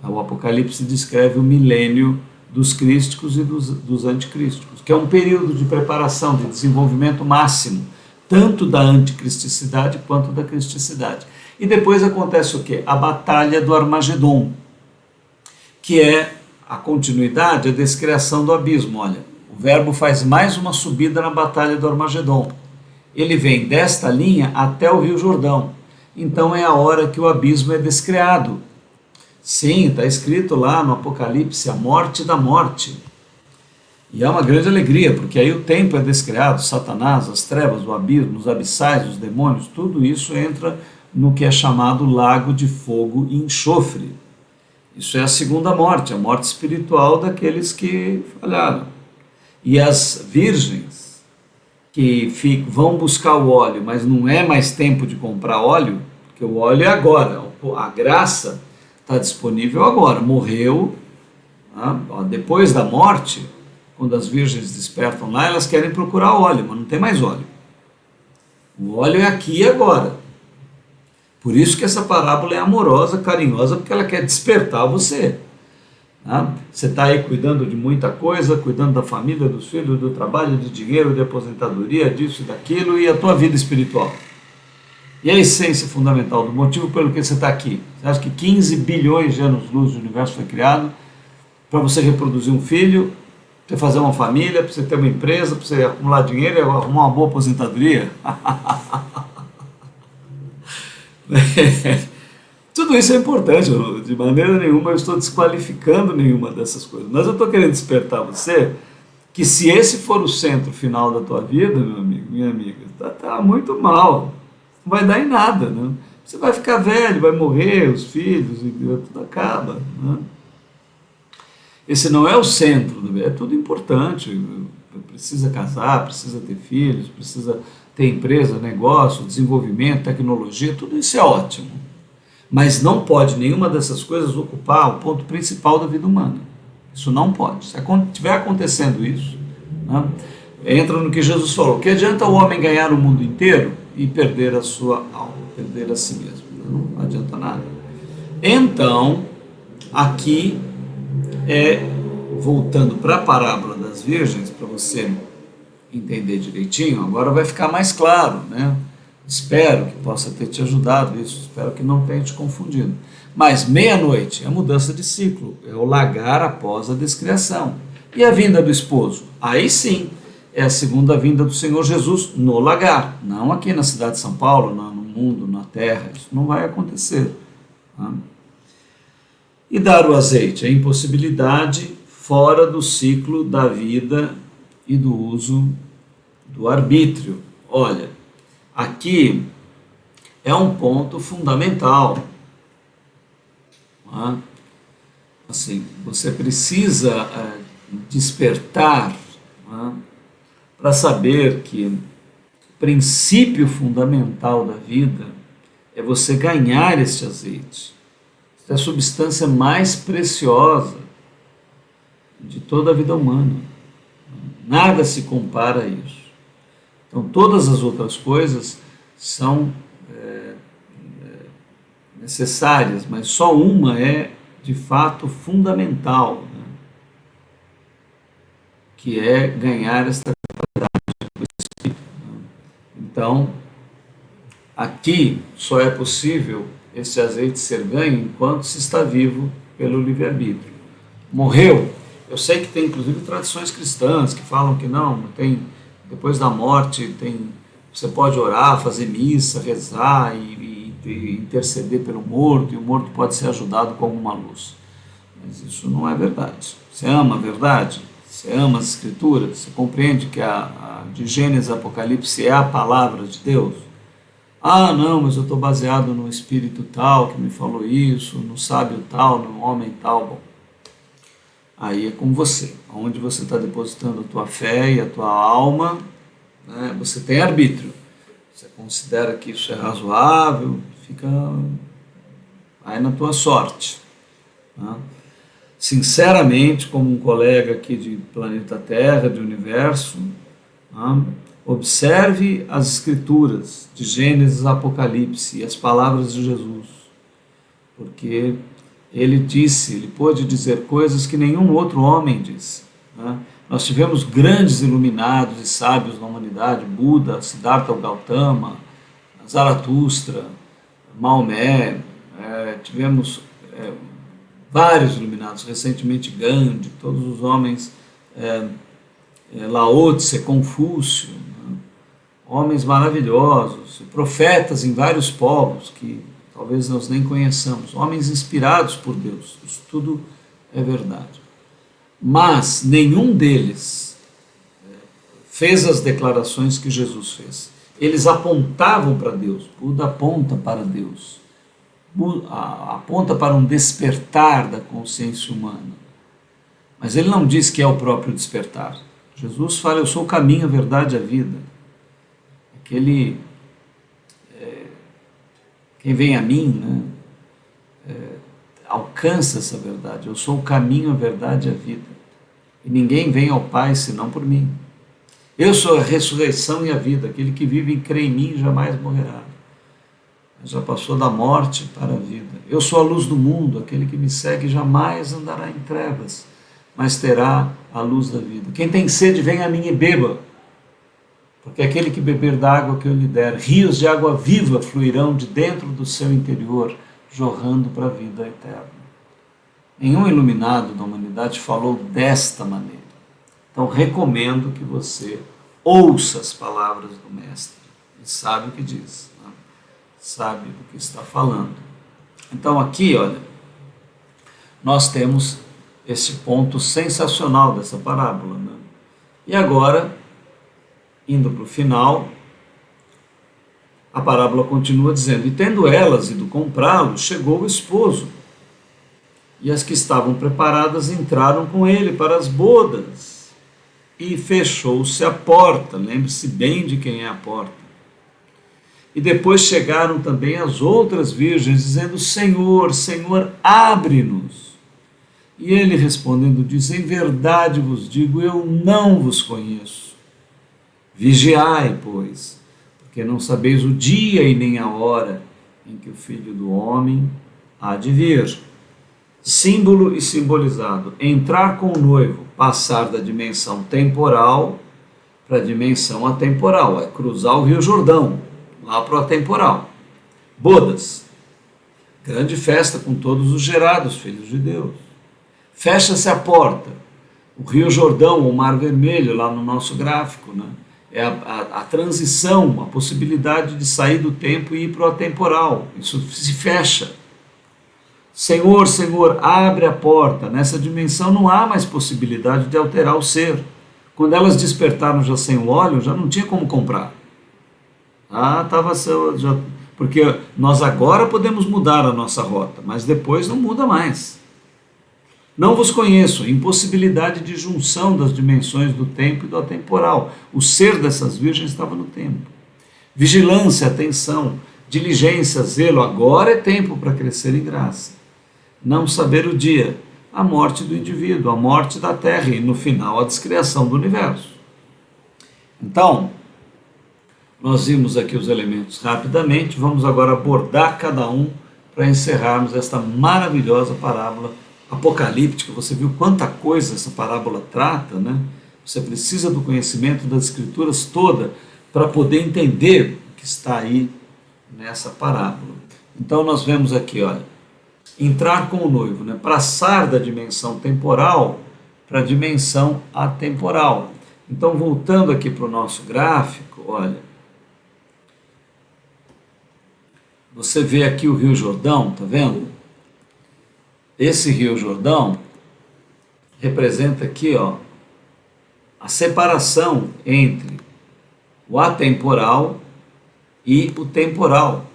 O Apocalipse descreve o milênio dos crísticos e dos anticrísticos, que é um período de preparação, de desenvolvimento máximo, tanto da anticristicidade quanto da cristicidade. E depois acontece o quê? A batalha do Armagedon, que é a continuidade, a descriação do abismo. Olha, o verbo faz mais uma subida na batalha do Armagedon. Ele vem desta linha até o Rio Jordão. Então é a hora que o abismo é descriado. Sim, está escrito lá no Apocalipse, a morte da morte. E é uma grande alegria, porque aí o tempo é descriado, Satanás, as trevas, o abismo, os abissais, os demônios, tudo isso entra no que é chamado lago de fogo e enxofre. Isso é a segunda morte, a morte espiritual daqueles que falharam. E as virgens que vão buscar o óleo, mas não é mais tempo de comprar óleo, porque o óleo é agora, a graça está disponível agora. Morreu, depois da morte, quando as virgens despertam lá, elas querem procurar óleo, mas não tem mais óleo. O óleo é aqui e agora. Por isso que essa parábola é amorosa, carinhosa, porque ela quer despertar você. Você está aí cuidando de muita coisa, cuidando da família, dos filhos, do trabalho, de dinheiro, de aposentadoria, disso e daquilo, e a tua vida espiritual. E a essência fundamental do motivo pelo que você está aqui. Você acha que 15 bilhões de anos-luz do universo foi criado para você reproduzir um filho, para você fazer uma família, para você ter uma empresa, para você acumular dinheiro e arrumar uma boa aposentadoria? Tudo isso é importante, de maneira nenhuma eu estou desqualificando nenhuma dessas coisas, mas eu estou querendo despertar você que se esse for o centro final da tua vida, meu amigo, minha amiga, tá muito mal, não vai dar em nada, né? Você vai ficar velho, vai morrer, os filhos, e tudo acaba, né? Esse não é o centro, é tudo importante, precisa casar, precisa ter filhos, precisa ter empresa, negócio, desenvolvimento, tecnologia, tudo isso é ótimo. Mas não pode nenhuma dessas coisas ocupar o ponto principal da vida humana. Isso não pode. Se estiver acontecendo isso, né, entra no que Jesus falou. Que adianta o homem ganhar o mundo inteiro e perder a sua alma, perder a si mesmo? Não adianta nada. Então, aqui voltando para a parábola das virgens, para você entender direitinho, agora vai ficar mais claro, né? Espero que possa ter te ajudado isso, espero que não tenha te confundido. Mas meia-noite é a mudança de ciclo, é o lagar após a descriação. E a vinda do esposo? Aí sim, é a segunda vinda do Senhor Jesus no lagar, não aqui na cidade de São Paulo, no mundo, na terra, isso não vai acontecer. Tá? E dar o azeite, a impossibilidade fora do ciclo da vida e do uso do arbítrio. Olha, aqui é um ponto fundamental. Assim, você precisa despertar para saber que o princípio fundamental da vida é você ganhar este azeite. Esta é a substância mais preciosa de toda a vida humana. Nada se compara a isso. Então, todas as outras coisas são necessárias, mas só uma é, de fato, fundamental, né? Que é ganhar esta capacidade do Espírito. Então, aqui só é possível esse azeite ser ganho enquanto se está vivo pelo livre-arbítrio. Morreu. Eu sei que tem, inclusive, tradições cristãs que falam que não tem, depois da morte você pode orar, fazer missa, rezar e interceder pelo morto, e o morto pode ser ajudado com alguma luz. Mas isso não é verdade. Você ama a verdade? Você ama as Escrituras? Você compreende que de Gênesis a Apocalipse é a palavra de Deus? Ah, não, mas eu estou baseado no espírito tal que me falou isso, no sábio tal, no homem tal. Bom, aí é com você. Onde você está depositando a tua fé e a tua alma, né, você tem arbítrio. Você considera que isso é razoável, fica aí na tua sorte. Tá? Sinceramente, como um colega aqui de planeta Terra, de universo, tá? Observe as Escrituras de Gênesis a Apocalipse e as palavras de Jesus, porque ele pôde dizer coisas que nenhum outro homem disse. Né? Nós tivemos grandes iluminados e sábios na humanidade, Buda, Siddhartha Gautama, Zaratustra, Maomé, tivemos vários iluminados, recentemente Gandhi, todos os homens, Lao Tse, Confúcio, né? Homens maravilhosos, profetas em vários povos que talvez nós nem conheçamos, homens inspirados por Deus, isso tudo é verdade. mas nenhum deles fez as declarações que Jesus fez. Eles apontavam para Deus. Buda aponta para Deus. Aponta para um despertar da consciência humana. Mas ele não diz que é o próprio despertar. Jesus fala, eu sou o caminho, a verdade e a vida. Quem vem a mim, né, alcança essa verdade. Eu sou o caminho, a verdade e a vida. E ninguém vem ao Pai senão por mim. Eu sou a ressurreição e a vida. Aquele que vive e crê em mim jamais morrerá. Já passou da morte para a vida. Eu sou a luz do mundo. Aquele que me segue jamais andará em trevas, mas terá a luz da vida. Quem tem sede, vem a mim e beba. Porque aquele que beber da água que eu lhe der, rios de água viva fluirão de dentro do seu interior, jorrando para a vida eterna. Nenhum iluminado da humanidade falou desta maneira. Então recomendo que você ouça as palavras do Mestre. Ele sabe o que diz, né? Sabe o que está falando. Então aqui, olha, nós temos esse ponto sensacional dessa parábola, né? E agora, indo para o final, a parábola continua dizendo, e tendo elas ido comprá-lo, chegou o esposo, e as que estavam preparadas entraram com ele para as bodas, e fechou-se a porta. Lembre-se bem de quem é a porta. E depois chegaram também as outras virgens, dizendo, Senhor, Senhor, abre-nos. E ele respondendo diz, em verdade vos digo, eu não vos conheço. Vigiai, pois, porque não sabeis o dia e nem a hora em que o Filho do Homem há de vir. Símbolo e simbolizado. Entrar com o noivo, passar da dimensão temporal para a dimensão atemporal. É cruzar o Rio Jordão, lá para o atemporal. Bodas. Grande festa com todos os gerados, filhos de Deus. Fecha-se a porta. O Rio Jordão, o Mar Vermelho, lá no nosso gráfico, né? É a transição, a possibilidade de sair do tempo e ir para o atemporal. Isso se fecha. Senhor, Senhor, abre a porta. Nessa dimensão não há mais possibilidade de alterar o ser. Quando elas despertaram já sem o óleo, já não tinha como comprar. Porque nós agora podemos mudar a nossa rota, mas depois não muda mais. Não vos conheço, impossibilidade de junção das dimensões do tempo e do atemporal. O ser dessas virgens estava no tempo. Vigilância, atenção, diligência, zelo, agora é tempo para crescer em graça. Não saber o dia, a morte do indivíduo, a morte da terra e, no final, a descriação do universo. Então, nós vimos aqui os elementos rapidamente, vamos agora abordar cada um para encerrarmos esta maravilhosa parábola apocalíptica. Você viu quanta coisa essa parábola trata, né? Você precisa do conhecimento das escrituras toda para poder entender o que está aí nessa parábola. Então nós vemos aqui, olha, entrar com o noivo, né? Passar da dimensão temporal para a dimensão atemporal. Então voltando aqui para o nosso gráfico, olha, você vê aqui o Rio Jordão, tá vendo? Esse Rio Jordão representa aqui, ó, a separação entre o atemporal e o temporal.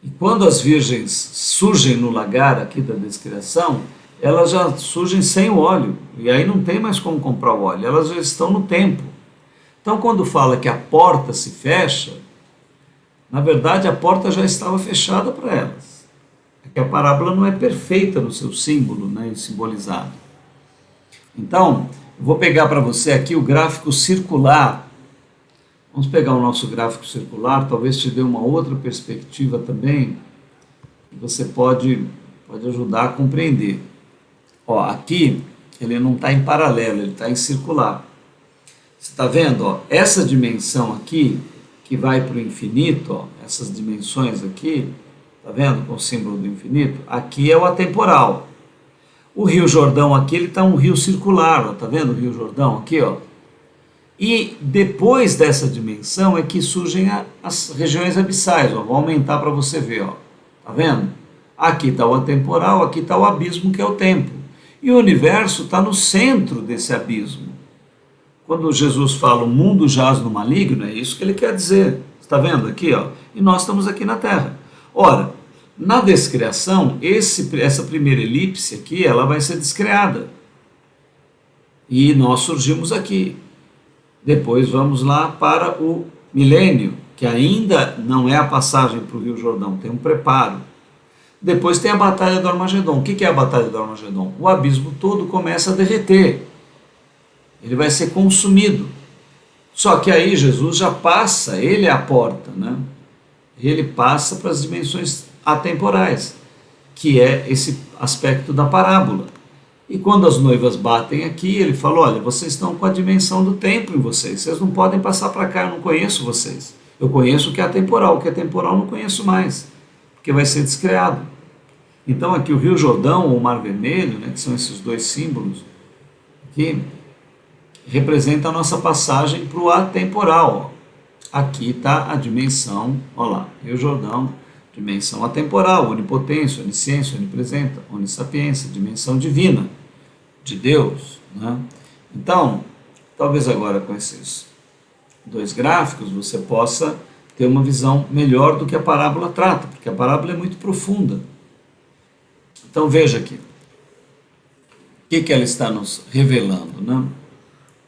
E quando as virgens surgem no lagar aqui da descriação, elas já surgem sem o óleo, e aí não tem mais como comprar o óleo, elas já estão no tempo. Então quando fala que a porta se fecha, na verdade a porta já estava fechada para elas. É que a parábola não é perfeita no seu símbolo, né, simbolizado. Então, eu vou pegar para você aqui o gráfico circular. Vamos pegar o nosso gráfico circular, talvez te dê uma outra perspectiva também, que você pode ajudar a compreender. Ó, aqui ele não está em paralelo, ele está em circular. Você está vendo? Ó, essa dimensão aqui, que vai para o infinito, ó, essas dimensões aqui, está vendo com o símbolo do infinito? Aqui é o atemporal. O Rio Jordão aqui, ele está um rio circular, está vendo o Rio Jordão aqui, ó? E depois dessa dimensão é que surgem as regiões abissais, ó. Vou aumentar para você ver, ó. Tá vendo? Aqui está o atemporal, aqui está o abismo, que é o tempo. E o universo está no centro desse abismo. Quando Jesus fala o mundo jaz no maligno, é isso que ele quer dizer. Está vendo aqui? Ó? E nós estamos aqui na Terra. Ora, na descriação, essa primeira elipse aqui, ela vai ser descriada. E nós surgimos aqui. Depois vamos lá para o milênio, que ainda não é a passagem para o Rio Jordão, tem um preparo. Depois tem a Batalha do Armagedon. O que é a Batalha do Armagedon? O abismo todo começa a derreter. Ele vai ser consumido. Só que aí Jesus já passa, ele é a porta, né? Ele passa para as dimensões atemporais, que é esse aspecto da parábola. E quando as noivas batem aqui, ele fala, olha, vocês estão com a dimensão do tempo em vocês não podem passar para cá, eu não conheço vocês. Eu conheço o que é atemporal, o que é temporal eu não conheço mais, porque vai ser descriado. Então aqui o Rio Jordão ou o Mar Vermelho, né, que são esses dois símbolos, aqui, representa a nossa passagem para o atemporal. Aqui está a dimensão, olha lá, Rio Jordão, dimensão atemporal, onipotência, onisciência, onipresença, onissapiência, dimensão divina, de Deus. Né? Então, talvez agora com esses dois gráficos você possa ter uma visão melhor do que a parábola trata, porque a parábola é muito profunda. Então veja aqui, o que ela está nos revelando, né?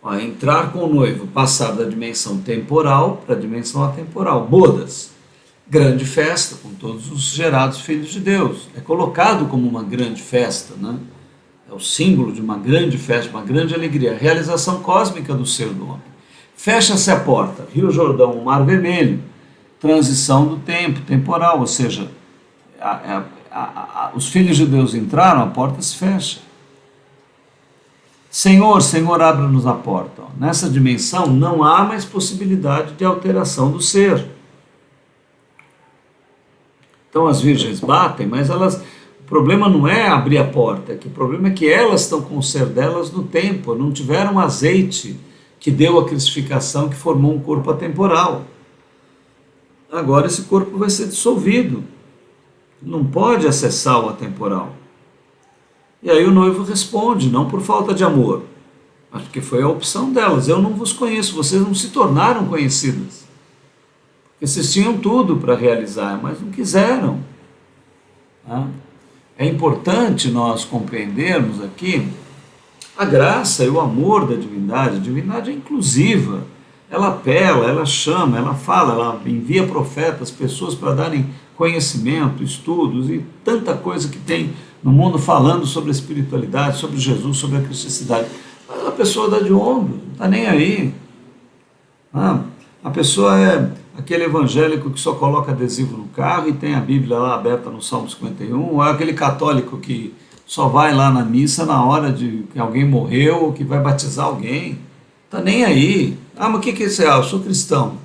Ó, entrar com o noivo, passar da dimensão temporal para a dimensão atemporal, bodas, grande festa com todos os gerados filhos de Deus, é colocado como uma grande festa, né? É o símbolo de uma grande festa, uma grande alegria, a realização cósmica do ser do homem. Fecha-se a porta, Rio Jordão, o Mar Vermelho, transição do tempo, temporal, ou seja, os filhos de Deus entraram, a porta se fecha. Senhor, Senhor, abra-nos a porta. Nessa dimensão não há mais possibilidade de alteração do ser. Então as virgens batem, mas elas... O problema não é abrir a porta, o problema é que elas estão com o ser delas no tempo, não tiveram azeite que deu a crucificação, que formou um corpo atemporal. Agora esse corpo vai ser dissolvido, não pode acessar o atemporal. E aí o noivo responde, não por falta de amor, mas porque foi a opção delas. Eu não vos conheço, vocês não se tornaram conhecidas. Porque vocês tinham tudo para realizar, mas não quiseram. É importante nós compreendermos aqui a graça e o amor da divindade. A divindade é inclusiva, ela apela, ela chama, ela fala, ela envia profetas, pessoas para darem conhecimento, estudos e tanta coisa que tem no mundo falando sobre a espiritualidade, sobre Jesus, sobre a cristandade. Mas a pessoa dá de ombro, não está nem aí. A pessoa é aquele evangélico que só coloca adesivo no carro e tem a Bíblia lá aberta no Salmo 51, ou é aquele católico que só vai lá na missa na hora de que alguém morreu ou que vai batizar alguém. Está nem aí. Mas o que é isso? Eu sou cristão.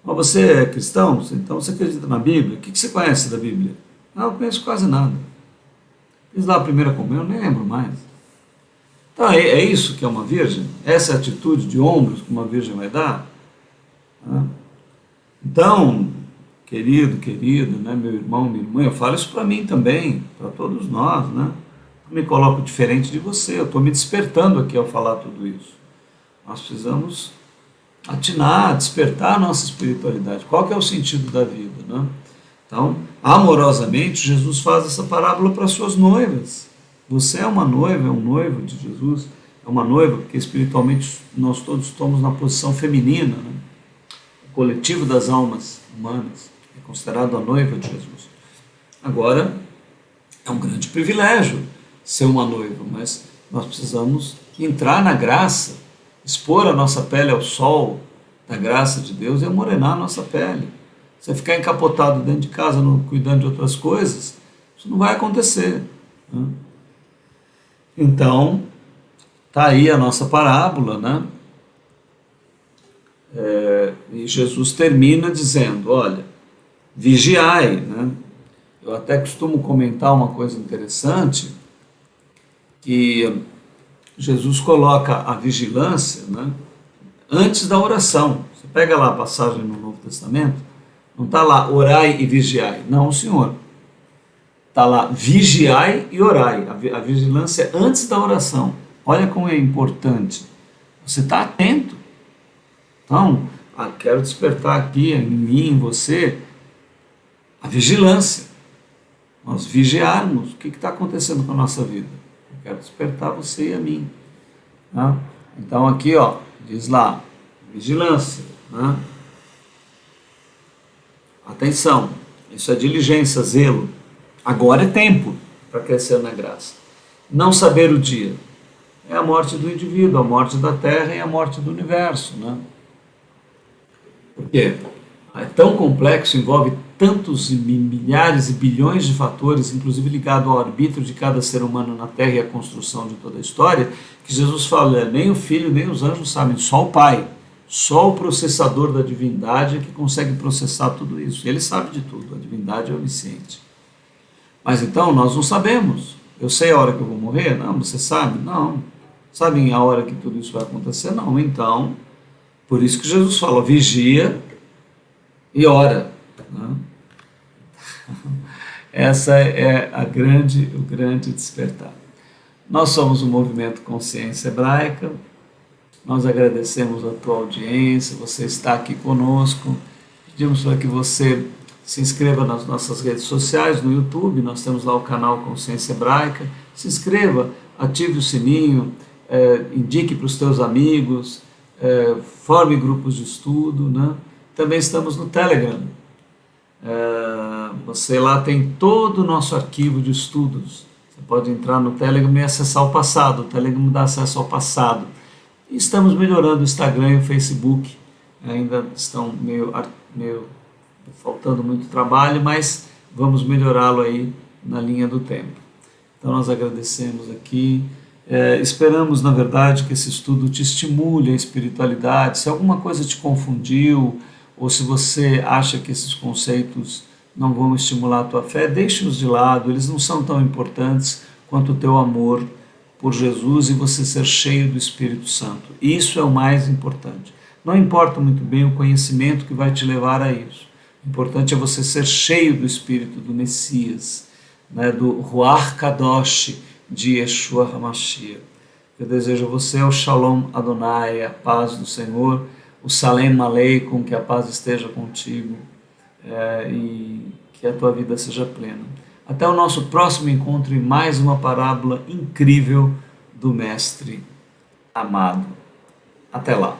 Mas você é cristão? Então você acredita na Bíblia? O que você conhece da Bíblia? Eu conheço quase nada. Fiz lá a primeira comunhão, nem lembro mais. Então é isso que é uma virgem? Essa é a atitude de ombros que uma virgem vai dar? Então, querido, né, meu irmão, minha irmã, eu falo isso para mim também, para todos nós, né? Eu me coloco diferente de você, eu estou me despertando aqui ao falar tudo isso. Nós precisamos atinar, despertar a nossa espiritualidade. Qual que é o sentido da vida, né? Então, amorosamente, Jesus faz essa parábola para suas noivas. Você é uma noiva, é um noivo de Jesus, é uma noiva, porque espiritualmente nós todos estamos na posição feminina, né? O coletivo das almas humanas é considerado a noiva de Jesus. Agora, é um grande privilégio ser uma noiva, mas nós precisamos entrar na graça, expor a nossa pele ao sol da graça de Deus e amorenar a nossa pele. Você ficar encapotado dentro de casa, não cuidando de outras coisas, isso não vai acontecer, né? Então, está aí a nossa parábola, né? E Jesus termina dizendo, olha, vigiai, né? Eu até costumo comentar uma coisa interessante, que Jesus coloca a vigilância, né, antes da oração. Você pega lá a passagem no Novo Testamento, não está lá orai e vigiai. Não, Senhor. Está lá, vigiai e orai. A vigilância antes da oração. Olha como é importante. Você está atento. Então, quero despertar aqui em mim, em você, a vigilância. Nós vigiarmos o que está acontecendo com a nossa vida. Eu quero despertar você e a mim. Tá? Então aqui, ó, diz lá, vigilância. Né? Atenção, isso é diligência, zelo. Agora é tempo para crescer na graça. Não saber o dia é a morte do indivíduo, a morte da terra e a morte do universo. Né? Por quê? É tão complexo, envolve tantos milhares e bilhões de fatores, inclusive ligado ao arbítrio de cada ser humano na Terra e à construção de toda a história, que Jesus fala, nem o Filho, nem os anjos sabem, só o Pai, só o processador da divindade é que consegue processar tudo isso. Ele sabe de tudo, a divindade é onisciente. Mas então, nós não sabemos. Eu sei a hora que eu vou morrer? Não, você sabe? Não. Sabem a hora que tudo isso vai acontecer? Não. Então, por isso que Jesus fala, vigia e ora. Né? Essa é o grande despertar. Nós somos o Movimento Consciência Hebraica, nós agradecemos a tua audiência, você está aqui conosco, pedimos para que você se inscreva nas nossas redes sociais, no YouTube, nós temos lá o canal Consciência Hebraica, se inscreva, ative o sininho, indique para os teus amigos, forme grupos de estudo, né? Também estamos no Telegram. Você lá tem todo o nosso arquivo de estudos. Você pode entrar no Telegram e acessar o passado. O Telegram dá acesso ao passado. E estamos melhorando o Instagram e o Facebook. Ainda estão meio faltando muito trabalho, mas vamos melhorá-lo aí na linha do tempo. Então nós agradecemos aqui. Esperamos, na verdade, que esse estudo te estimule a espiritualidade. Se alguma coisa te confundiu, ou se você acha que esses conceitos não vão estimular a tua fé, deixe-os de lado, eles não são tão importantes quanto o teu amor por Jesus e você ser cheio do Espírito Santo. Isso é o mais importante. Não importa muito bem o conhecimento que vai te levar a isso. O importante é você ser cheio do Espírito do Messias, né, do Ruach Kadosh de Yeshua HaMashiach. Eu desejo a você o Shalom Adonai, a paz do Senhor, o Salem Aleikum, que a paz esteja contigo e que a tua vida seja plena. Até o nosso próximo encontro em mais uma parábola incrível do Mestre amado. Até lá.